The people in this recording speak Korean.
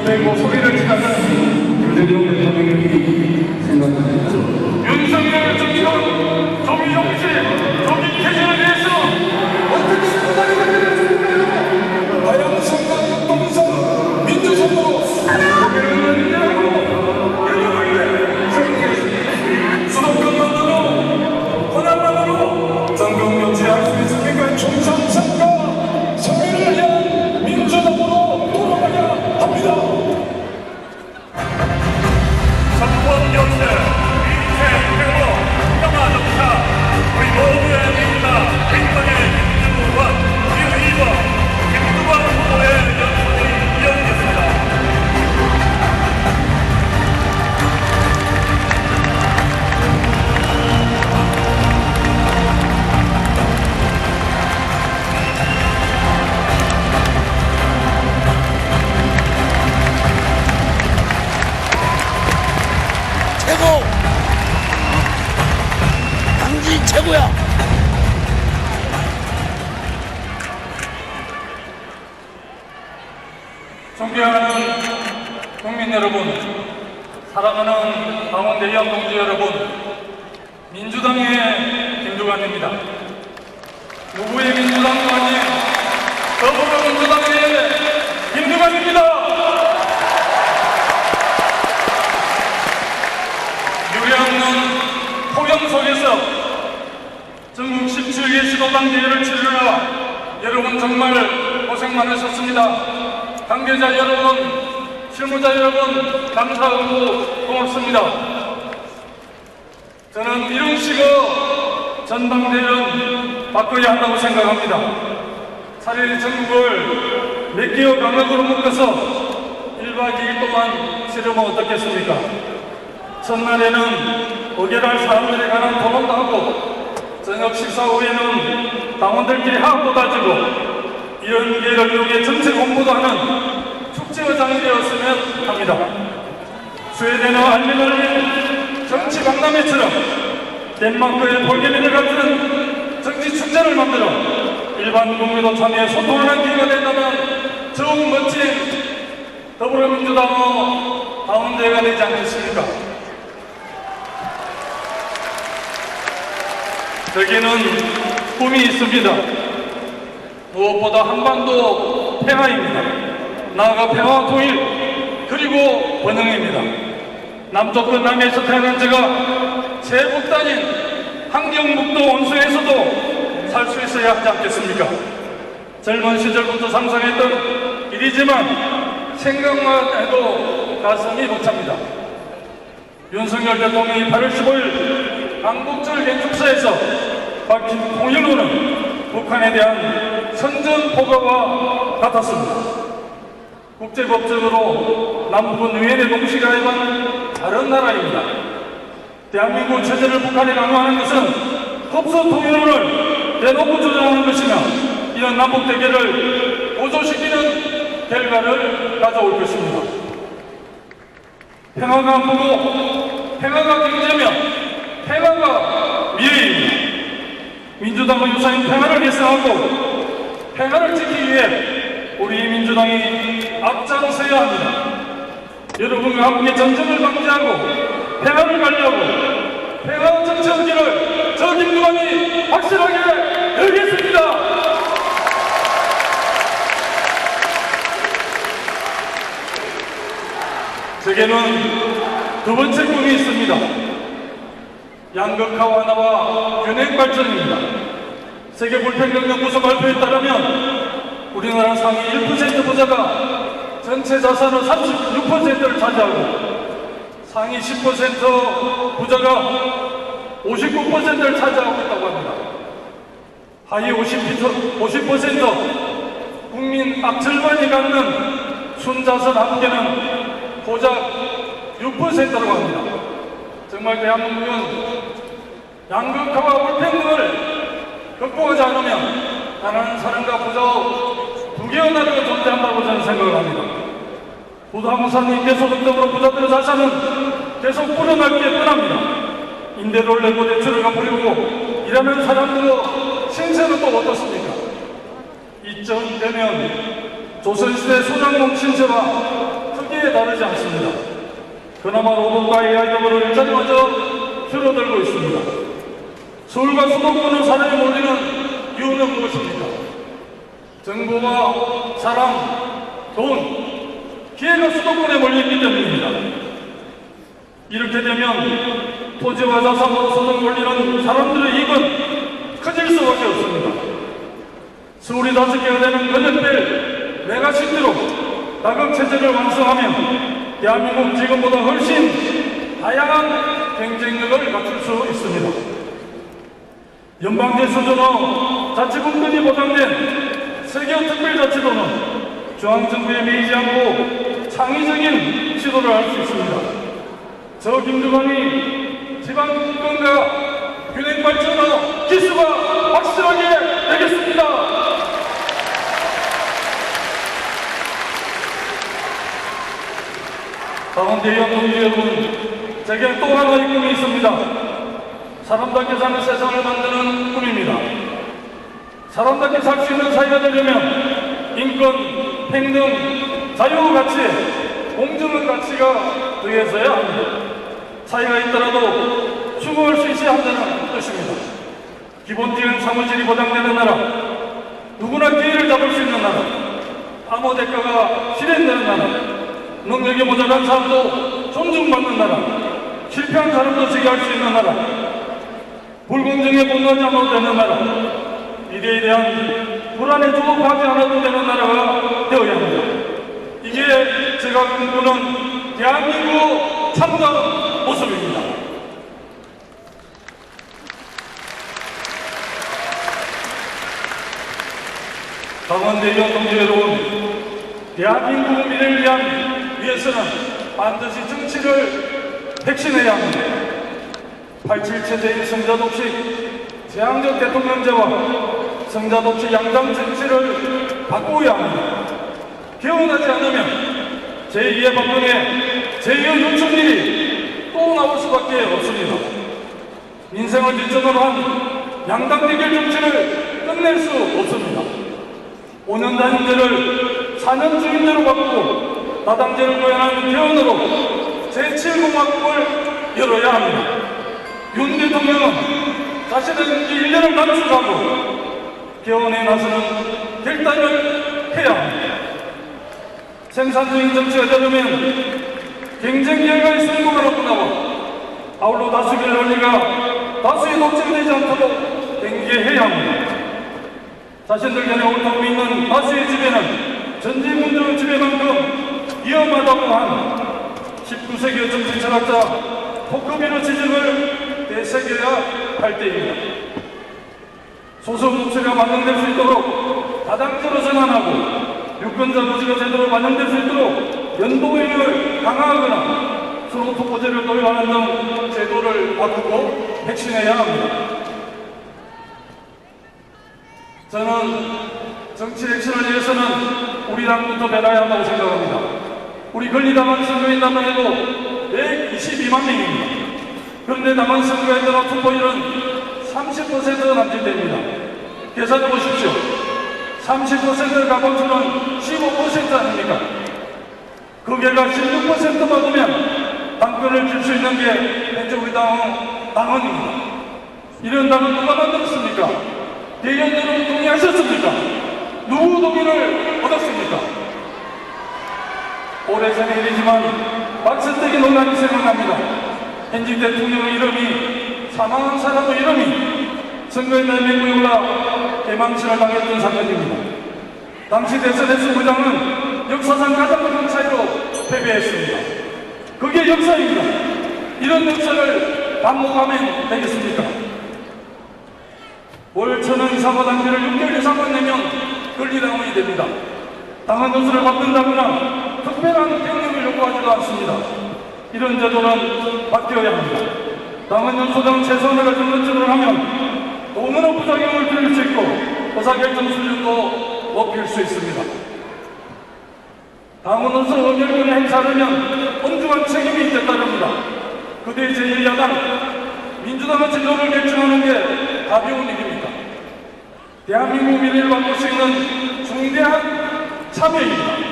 빼고 소리를 지르는 유대용 대통령이 생각납니다. 윤석열 정권 정의정치 정의 개선을 위해서 어떻게 수단이 되겠습니까? 다양성과 동성 민주선으로 고개를 인정하고 수도권만으로 권한만으로 전국 교체할 수 있습니까? 총선선과 성리를 위한 민주당으로 돌아가야 합니다. 정권 교체, 일체 회복, 평화 정착, 우리 모두의 민주당 민주당의 김정우와 김의원, 김두관 후보의 연설이 이어지겠습니다. 최고! 당신 최고야! 존경하는 국민 여러분, 사랑하는 강원대 의원 동지 여러분, 민주당의 김두관입니다. 누구의 민주당도 아닌 더불어민주당의 김두관입니다. 유례없는 폭염 속에서 전국 17개 시도당 대회를 치르느라 여러분 정말 고생 많으셨습니다. 관계자 여러분, 실무자 여러분 감사하고 고맙습니다. 저는 이런 식의 전당대회는 바꿔야 한다고 생각합니다. 차라리 전국을 몇 개의 강역으로 묶어서 1박 2일 동안 치르면 어떻겠습니까? 첫날에는 의결할 사람들에 관한 토론도 하고 저녁 식사 후에는 당원들끼리 화합도 다지고 이런 기회를 이용해 정책 공부도 하는 축제의장이 되었으면 합니다. 스웨덴의 알미널린 정치 박람회처럼 덴마크의 볼게미를 같은 정치 축제를 만들어 일반 국민도 참여해 소통을 하는 기회가 된다면 더욱 멋진 더불어민주당의 당원대회가 되지 않겠습니까? 저에게는 꿈이 있습니다. 무엇보다 한반도 평화입니다. 나아가 평화 통일 그리고 번영입니다. 남쪽과 남해에서 태어난 제가 제국단인 환경북도 원수에서도 살 수 있어야 하지 않겠습니까? 젊은 시절부터 상상했던 일이지만 생각만 해도 가슴이 벅찹니다. 윤석열 대통령이 8월 15일 광복절 연축사에서 밝힌 통일로는 북한에 대한 선전포고와 같았습니다. 국제법적으로 남북은 유엔의 동시가 위반 다른 나라입니다. 대한민국 체제를 북한에 강요하는 것은 법소 통일론을 대놓고 주장하는 것이며 이런 남북 대결을 고조시키는 결과를 가져올 것입니다. 평화가 안보고 평화가 경제며 평화가 미래입니다. 민주당의 유사인 평화를 계승하고 평화를 지키기 위해 우리 민주당이 앞장서야 합니다. 여러분과 함께 전쟁을 방지하고 평화를 관리하고 평화 정치의 길을 저 김두관이 확실하게 열겠습니다. 제게는 두 번째 꿈이 있습니다. 양극화 완화와 균형 발전입니다. 세계 불평등연구소 발표에 따르면 우리나라 상위 1% 부자가 전체 자산의 36%를 차지하고 상위 10% 부자가 59%를 차지하고 있다고 합니다. 하위 50% 국민 앞절반이 갖는 순자산 합계는 고작 6%라고 합니다. 정말 대한민국은 양극화와 불평등을 극복하지 않으면 가난한 사람과 부자 두 개의 나라가 존재한다고 저는 생각을 합니다. 부동산이 계속적으로 부자들의 자산은 계속 불어날 게 뻔합니다. 임대료를 내고 대출을 갚으려고 일하는 사람들의 신세는 또 어떻습니까? 이쯤 되면 조선시대 소장농 신세와 특히 따르지 않습니다. 그나마 로봇과 AI 등으로 일자리마저 줄어들고 있습니다. 서울과 수도권은 사람이 몰리는 이유는 무엇입니까? 정보와 사람, 돈, 기회가 수도권에 몰려있기 때문입니다. 이렇게 되면 토지와 자산으로 소득 올리는 사람들의 이익은 커질 수밖에 없습니다. 서울이 5개가 되는 건너뛸 메가시티로 다각체제를 완성하면 대한민국 지금보다 훨씬 다양한 경쟁력을 갖출 수 있습니다. 연방제 수준의 자치분권이 보장된 세계특별자치도는 중앙정부에 매이지 않고 창의적인 시도를 할 수 있습니다. 저 김두관이 지방분권과 균형발전의 기수가 확실하게 되겠습니다. 당원대의원 동지 여러분, 제게 또 하나의 꿈이 있습니다. 사람답게 사는 세상을 만드는 꿈입니다. 사람답게 살 수 있는 사회가 되려면 인권, 평등, 자유 가치, 공정의 가치가 더해져야 합니다. 차이가 있더라도 추구할 수 있어야 한다는 뜻입니다. 기본적인 사무실이 보장되는 나라, 누구나 기회를 잡을 수 있는 나라, 아무 대가가 실현되는 나라, 능력이 모자란 사람도 존중받는 나라, 실패한 사람도 제기할 수 있는 나라, 불공정에 분노하지 않아도 되는 나라, 미래에 대한 불안에 조급하지 않아도 되는 나라가 되어야 합니다. 이게 제가 꿈꾸는 대한민국 참다운 모습입니다. 당원대의원 동지 여러분, 대한민국 미래를 위해서는 반드시 정치를 혁신해야 합니다. 87 체제의 성자독식, 재앙적 대통령제와 성자독식 양당 정치를 바꾸어야 합니다. 개헌하지 않으면 제2의 박근혜, 제2의 윤석열이 또 나올 수밖에 없습니다. 민생을 기점으로 한 양당 대결 정치를 끝낼 수 없습니다. 5년 단임제를 4년 주임제로 바꾸고 다당제를 도입한 개헌으로 제7공화국을 열어야 합니다. 윤 대통령은 자신의 임기 1년을 단축하고 개헌에 나서는 결단을 해야 합니다. 생산적인 정치가 되려면 경쟁 결과의 승부가 나타나고 아울러 다수의 논리가 다수의 독점이 되지 않도록 경계해야 합니다. 자신들 견해 옳다고 믿는 다수의 지배는 전제문제의 지배만큼 위험하다고 한 19세기 정치 철학자 토크비르 지적을 되새겨야 할 때입니다. 소속 목소리가 반영될 수 있도록 다당제로 전환하고 유권자 의지가 제대로 반영될 수 있도록 연동형을 강화하거나 서로 투표제를 도입하는 등 제도를 바꾸고 혁신해야 합니다. 저는 정치 혁신을 위해서는 우리 당부터 배려해야 한다고 생각합니다. 우리 권리당원 선거인단만 해도 122만 명입니다. 그런데 당원 선거에 들어 투표율은 30% 남짓됩니다. 계산해 보십시오. 30%의 가방수는 15% 아닙니까? 그 결과 16% 받으면 당권을 줄 수 있는 게 현재 우리 당원입니다. 이런 당은 누가 만들었습니까? 대의원 여러분 동의하셨습니까? 누구 동의를 얻었습니까? 오래전의 일이지만 박선택의 논란이 생각납니다. 현직 대통령의 이름이 사망한 사람의 이름이 선거인단 명부에 올라 개망신을 당했던 사건입니다. 당시 대선에서 우리 당은 역사상 가장 큰 차이로 패배했습니다. 그게 역사입니다. 이런 역사를 반복하면 되겠습니까? 월 1,000원 이상과 단계를 6개월 이상만 내면 권리당원이 됩니다. 당원 연수를 받는다거나 특별한 경력을 요구하지도 않습니다. 이런 제도는 바뀌어야 합니다. 당원 연수당 최소한을 가진 연수를 하면 돈으로 부작용을 줄일 수 있고 의사결정 수준도 높일 수 있습니다. 당원 연수 의결권을 행사하려면 엄중한 책임이 있게 따릅니다. 그대 제1야당 민주당의 지도를 결정하는 게 가벼운 일입니까? 대한민국 미래를 바꿀 수 있는 중대한 참여입니다.